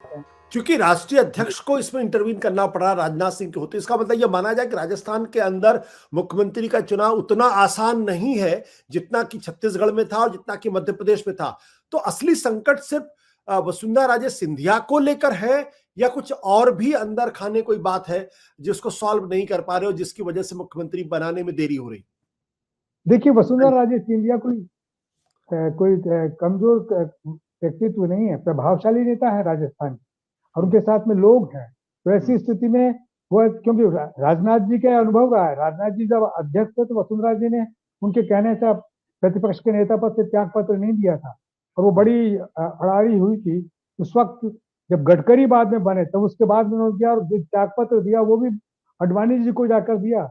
सकते हैं। क्योंकि राष्ट्रीय अध्यक्ष को इसमें इंटरवीन करना पड़ा राजनाथ सिंह के होते, इसका मतलब यह माना जाए कि राजस्थान के अंदर मुख्यमंत्री का चुनाव उतना आसान नहीं है जितना कि छत्तीसगढ़ में था और जितना कि मध्य प्रदेश में था। तो असली संकट सिर्फ वसुंधरा राजे सिंधिया को लेकर है या कुछ और भी अंदर खाने कोई बात है जिसको सॉल्व नहीं कर पा रहे हो, जिसकी वजह से मुख्यमंत्री बनाने में देरी हो रही? देखिए, वसुंधरा राजे सिंधिया कोई कमजोर व्यक्तित्व नहीं है, प्रभावशाली नेता है राजस्थान के, और उनके साथ में लोग हैं। तो ऐसी स्थिति में वो, क्योंकि राजनाथ जी का अनुभव रहा है, राजनाथ जी जब अध्यक्ष थे तो वसुंधरा जी ने उनके कहने से प्रतिपक्ष के नेता पद से त्याग पत्र नहीं दिया था, और वो बड़ी अड़ाड़ी हुई थी उस वक्त। जब गडकरी बाद में बने तब उसके बाद में उन्होंने दिया, और जो त्याग पत्र दिया वो भी अडवाणी जी को जाकर दिया,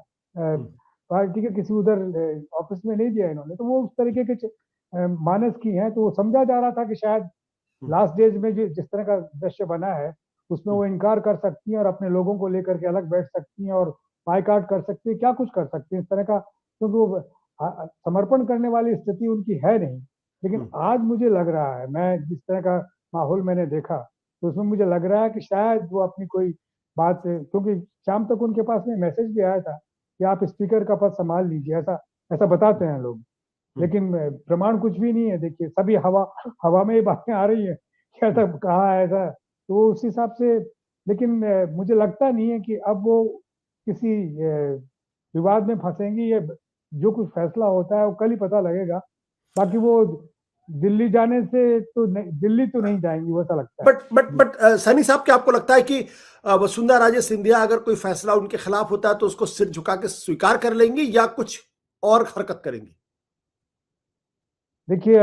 पार्टी के किसी उधर ऑफिस में नहीं दिया इन्होंने। तो वो उस तरीके के मानस की हैं, तो वो समझा जा रहा था कि शायद लास्ट डेज में जो जिस तरह का दृश्य बना है उसमें वो इनकार कर सकती हैं और अपने लोगों को लेकर के अलग बैठ सकती हैं और बाइकाट कर सकती है, क्या कुछ कर सकती है इस तरह का, क्योंकि वो समर्पण करने वाली स्थिति उनकी है नहीं। लेकिन आज मुझे लग रहा है, मैं जिस तरह का माहौल मैंने देखा तो उसमें मुझे लग रहा है कि शायद वो अपनी कोई बात, क्योंकि शाम तक उनके पास में मैसेज भी आया था कि आप स्पीकर का पद संभाल लीजिए, ऐसा ऐसा बताते हैं लोग, लेकिन प्रमाण कुछ भी नहीं है। देखिए, सभी हवा हवा में ही बातें आ रही है कि ऐसा कहा है ऐसा, तो उस हिसाब से। लेकिन मुझे लगता नहीं है कि अब वो किसी विवाद में फंसेंगी। ये जो कुछ फैसला होता है वो कल ही पता लगेगा। बाकी वो दिल्ली जाने से तो नहीं, दिल्ली तो नहीं जाएंगी, वो ऐसा लगता है। बट सनी साहब, क्या आपको लगता है कि वसुंधरा राजे सिंधिया अगर कोई फैसला उनके खिलाफ होता है तो उसको सिर झुका के स्वीकार कर लेंगी या कुछ और हरकत करेंगी? देखिए,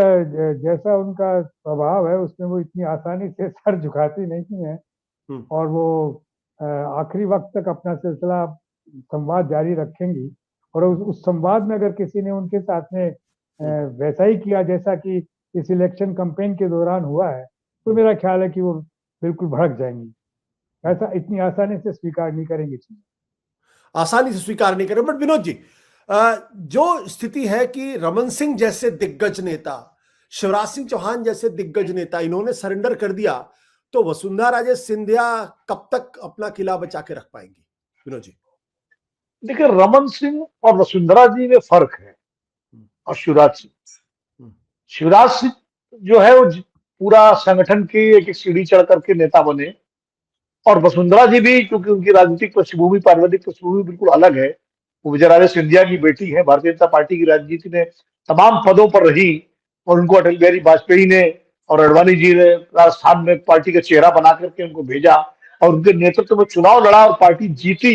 जैसा उनका स्वभाव है उसमें वो इतनी आसानी से सर झुकाती नहीं है, और वो आखिरी वक्त तक अपना सिलसिला संवाद जारी रखेंगी। और उस संवाद में अगर किसी ने उनके साथ में वैसा ही किया जैसा कि इस इलेक्शन कैंपेन के दौरान हुआ है, तो मेरा ख्याल है कि वो बिल्कुल भड़क जाएंगी। ऐसा इतनी आसानी से स्वीकार नहीं करेंगी चीज। आसानी से स्वीकार नहीं करें। बट विनोद जी, जो स्थिति है कि रमन सिंह जैसे दिग्गज नेता, शिवराज सिंह चौहान जैसे दिग्गज नेता इन्होंने सरेंडर कर दिया, तो वसुंधरा राजे सिंधिया कब तक अपना किला बचा के रख पाएंगी? विनोद जी, देखिए, रमन सिंह और वसुंधरा जी में फर्क है, और शिवराज सिंह जो है वो पूरा संगठन की एक एक सीढ़ी चढ़ करके नेता बने, और वसुंधरा जी भी, क्योंकि उनकी राजनीतिक पृष्ठभूमि, पारिवारिक पृष्ठभूमि बिल्कुल अलग है। वो विजयराजे सिंधिया की बेटी है, भारतीय जनता पार्टी की राजनीति में तमाम पदों पर रही, और उनको अटल बिहारी वाजपेयी ने और अडवाणी जी ने राजस्थान में पार्टी का चेहरा बना करके उनको भेजा, और उनके नेतृत्व में चुनाव लड़ा और पार्टी जीती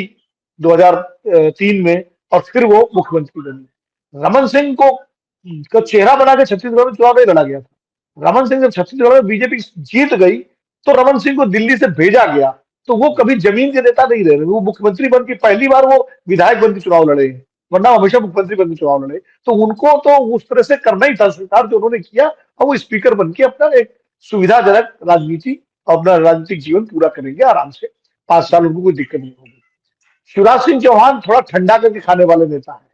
2003 में, और फिर वो मुख्यमंत्री बनी। रमन सिंह को चेहरा बना के छत्तीसगढ़ में चुनाव नहीं लड़ा गया था। रमन सिंह जब छत्तीसगढ़ में बीजेपी जीत गई तो रमन सिंह को दिल्ली से भेजा गया, तो वो कभी जमीन के नेता नहीं रहे। वो मुख्यमंत्री बन के पहली बार वो विधायक बन के चुनाव लड़े, वरना हमेशा मुख्यमंत्री बन के चुनाव लड़े। तो उनको तो उस तरह से करना ही था स्वीकार जो उन्होंने किया, और वो स्पीकर बन के अपना एक सुविधाजनक राजनीति, अपना राजनीतिक जीवन पूरा करेंगे आराम से। 5 साल उनको कोई दिक्कत नहीं होगी। शिवराज सिंह चौहान थोड़ा ठंडा करके खाने वाले नेता है,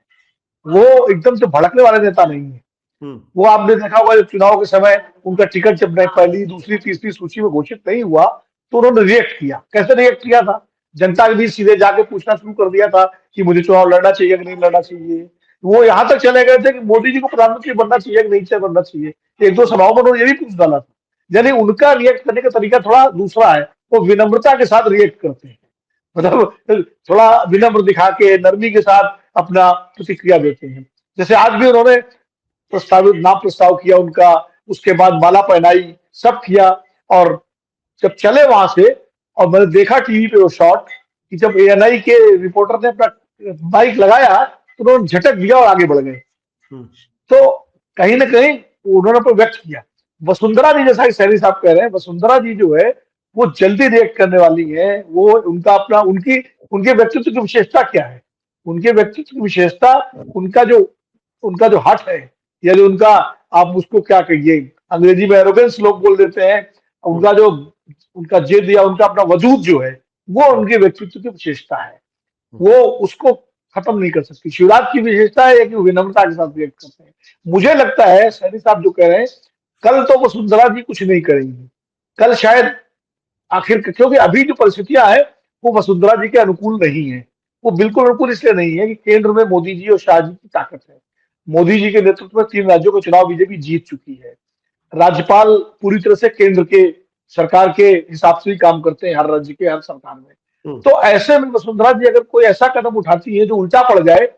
वो एकदम से भड़कने वाले नेता नहीं है। वो आपने देखा होगा जब चुनाव के समय उनका टिकट जब पहली, दूसरी, तीसरी सूची में घोषित नहीं हुआ तो उन्होंने रिएक्ट किया। कैसे रिएक्ट किया था? जनता के बीच सीधे जाके पूछना शुरू कर दिया था कि मुझे चुनाव लड़ना चाहिए कि नहीं लड़ना चाहिए। वो यहां तक चले गए थे कि मोदी जी को प्रधानमंत्री बनना चाहिए कि नहीं बनना चाहिए। एक दो सभाओं में उन्होंने ये भी पूछ डाला था। यानी उनका रिएक्ट करने का तरीका थोड़ा दूसरा है, वो विनम्रता के साथ रिएक्ट करते हैं, मतलब थोड़ा विनम्र दिखा के, नरमी के साथ अपना प्रतिक्रिया देते हैं। जैसे आज भी उन्होंने नाम प्रस्ताव किया उनका, उसके बाद माला पहनाई, सब किया, और जब चले वहां से, और मैंने देखा टीवी पे वो शॉट कि जब एएनआई के रिपोर्टर ने अपना बाइक लगाया तो उन्होंने झटक दिया और आगे बढ़ गए। तो कहीं ना कहीं उन्होंने पर व्यक्त किया। वसुंधरा जी, जैसा कि सैनी साहब कह रहे हैं, वसुंधरा जी जो है वो जल्दी रिएक्ट करने वाली है। वो उनका अपना, उनके व्यक्तित्व की विशेषता क्या है? उनके व्यक्तित्व की विशेषता उनका जो हट है, या जो उनका, आप उसको क्या कहिए, अंग्रेजी में एरोगेंस लोग बोल देते हैं, उनका जिद या उनका अपना वजूद जो है, वो उनके व्यक्तित्व की विशेषता है। वो उसको खत्म नहीं कर सकती। शिवराज की विशेषता है कि वो विनम्रता के साथ रिएक्ट करते हैं। मुझे लगता है सैनी साहब जो कह रहे हैं, कल तो वसुंधरा जी कुछ नहीं करेंगी। कल शायद आखिर क्योंकि अभी जो परिस्थितियां हैं वो वसुंधरा जी के अनुकूल नहीं है। वो बिल्कुल अनुकूल इसलिए नहीं है कि केंद्र में मोदी जी और शाह जी की ताकत है। मोदी जी के नेतृत्व में 3 राज्यों का चुनाव बीजेपी जीत चुकी है। राज्यपाल पूरी तरह से केंद्र के सरकार के हिसाब से ही काम करते हैं, हर राज्य के हर सरकार में। तो ऐसे में वसुंधरा जी अगर कोई ऐसा कदम उठाती है जो उल्टा पड़ जाए,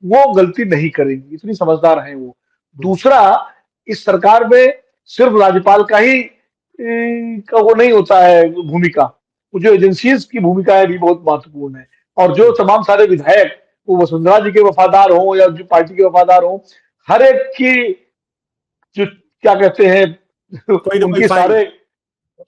वो गलती नहीं करेंगी, इतनी समझदार है वो। दूसरा, इस सरकार में सिर्फ राज्यपाल का ही का वो नहीं होता है भूमिका, वो जो एजेंसीज की भूमिका है भी बहुत महत्वपूर्ण है। और जो तमाम सारे विधायक वो वसुंधरा जी के वफादार हों या जो पार्टी के वफादार हों, हर एक की जो क्या कहते हैं कोई ना कोई उनके फाइल। सारे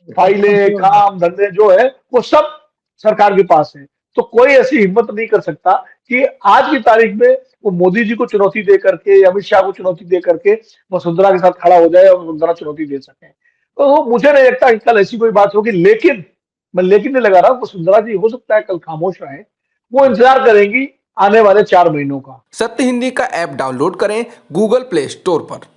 फाइलें, काम धंधे जो है वो सब सरकार के पास है। तो कोई ऐसी हिम्मत नहीं कर सकता कि आज की तारीख में वो मोदी जी को चुनौती दे करके, अमित शाह को चुनौती दे करके वसुंधरा के साथ खड़ा हो जाए और वसुंधरा चुनौती दे सके। तो मुझे नहीं लगता कि कल ऐसी कोई बात होगी। लेकिन मैं लेकिन नहीं लगा रहा हूं, वसुंधरा जी हो सकता है कल खामोश रहे, वो इंतजार करेंगी आने वाले 4 महीनों का। सत्य हिंदी का ऐप डाउनलोड करें गूगल प्ले स्टोर पर।